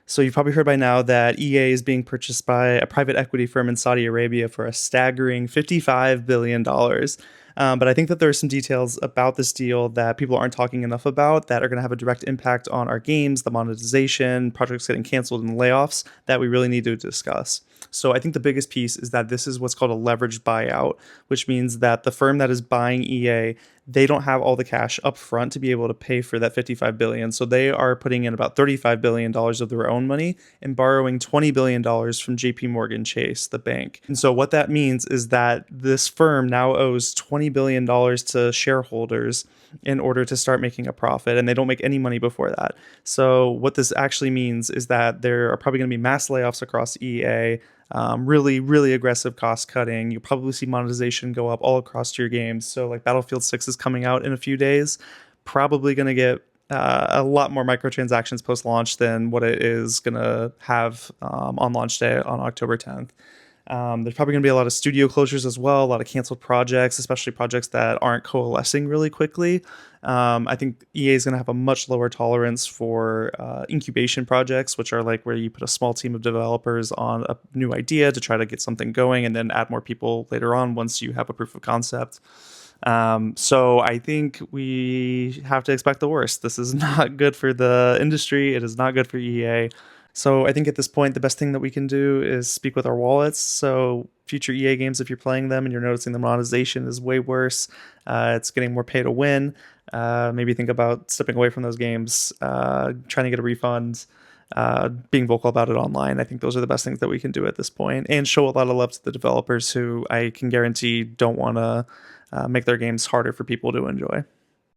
So you've probably heard by now that EA is being purchased by a private equity firm in Saudi Arabia for a staggering $55 billion. But I think that there are some details about this deal that people aren't talking enough about that are going to have a direct impact on our games, the monetization, projects getting canceled, and layoffs that we really need to discuss. So I think the biggest piece is that this is what's called a leveraged buyout, which means that the firm that is buying EA, they don't have all the cash up front to be able to pay for that 55 billion. So they are putting in about 35 billion dollars of their own money and borrowing 20 billion dollars from JP Morgan Chase, the bank. And so what that means is that this firm now owes 20 billion dollars to shareholders in order to start making a profit, and they don't make any money before that. So what this actually means is that there are probably going to be mass layoffs across EA, really, really aggressive cost cutting. You'll probably see monetization go up all across your games. So, like Battlefield 6 is coming out in a few days, probably going to get a lot more microtransactions post launch than what it is going to have on launch day on October 10th. There's probably going to be a lot of studio closures as well, a lot of canceled projects, especially projects that aren't coalescing really quickly. I think EA is going to have a much lower tolerance for incubation projects, which are like where you put a small team of developers on a new idea to try to get something going and then add more people later on once you have a proof of concept. So I think we have to expect the worst. This is not good for the industry. It is not good for EA. So I think at this point, the best thing that we can do is speak with our wallets. So future EA games, if you're playing them and you're noticing the monetization is way worse, it's getting more pay to win. Maybe think about stepping away from those games, trying to get a refund, being vocal about it online. I think those are the best things that we can do at this point, and show a lot of love to the developers who I can guarantee don't want to make their games harder for people to enjoy.